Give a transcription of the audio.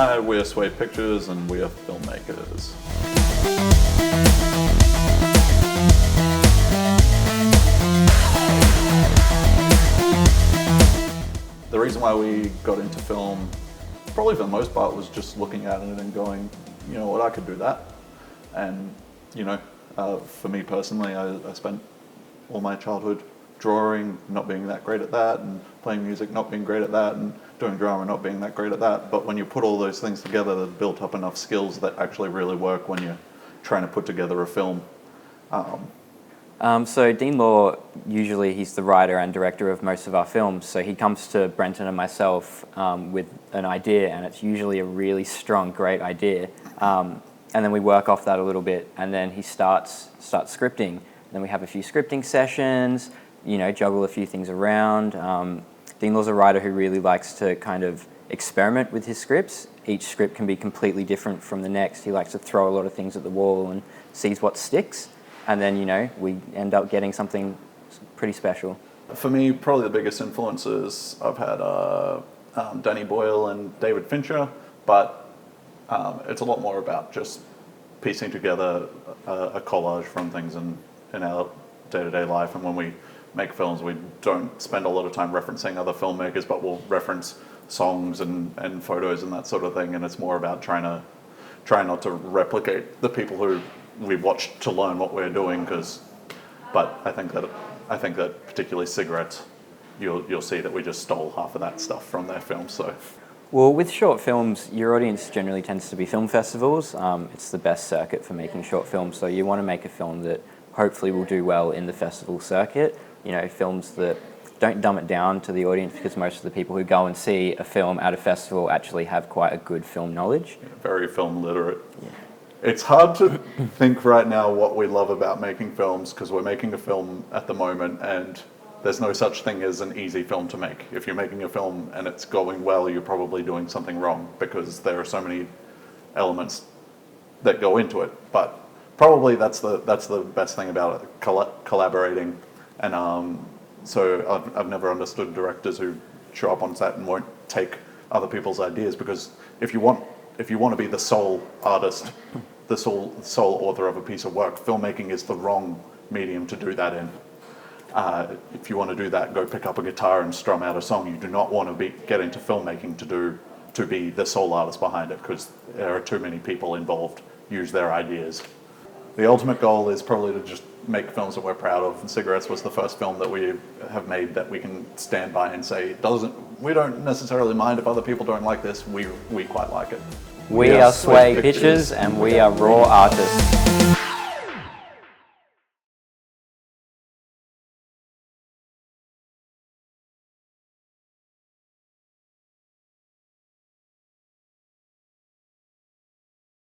We're Sway Pictures and we are filmmakers. The reason why we got into film, probably for the most part, was just looking at it and going, you know what, I could do that. And, you know, for me personally, I spent all my childhood drawing, not being that great at that, and playing music, not being great at that, and doing drama, not being that great at that. But when you put all those things together, they've built up enough skills that actually really work when you're trying to put together a film. So Dean Law, usually he's the writer and director of most of our films, so he comes to Brenton and myself with an idea, and it's usually a really strong, great idea. And then we work off that a little bit, and then he starts scripting. Then we have a few scripting sessions, you know, juggle a few things around. Dean Law's a writer who really likes to kind of experiment with his scripts. Each script can be completely different from the next. He likes to throw a lot of things at the wall and sees what sticks. And then, you know, we end up getting something pretty special. For me, probably the biggest influences I've had Danny Boyle and David Fincher, but it's a lot more about just piecing together a collage from things in our day-to-day life. And when we make films, we don't spend a lot of time referencing other filmmakers, but we'll reference songs and photos and that sort of thing. And it's more about trying not to replicate the people who we watched to learn what we're doing, but I think that particularly cigarettes, you'll see that we just stole half of that stuff from their films. So, well, with short films, your audience generally tends to be film festivals. It's the best circuit for making short films, so you want to make a film that hopefully will do well in the festival circuit. You know, films that don't dumb it down to the audience, because most of the people who go and see a film at a festival actually have quite a good film knowledge. Yeah, very film literate. Yeah. It's hard to think right now what we love about making films, because we're making a film at the moment and there's no such thing as an easy film to make. If you're making a film and it's going well, you're probably doing something wrong, because there are so many elements that go into it. But probably that's the best thing about it, collaborating. And so I've never understood directors who show up on set and won't take other people's ideas, because if you want to be the sole artist, the sole author of a piece of work, filmmaking is the wrong medium to do that in. If you want to do that, go pick up a guitar and strum out a song. You do not want to get into filmmaking to be the sole artist behind it, because there are too many people involved. Use their ideas. The ultimate goal is probably to just make films that we're proud of. And Cigarettes was the first film that we have made that we can stand by and say, we don't necessarily mind if other people don't like this. We quite like it. We are Sway Pictures and we are raw artists.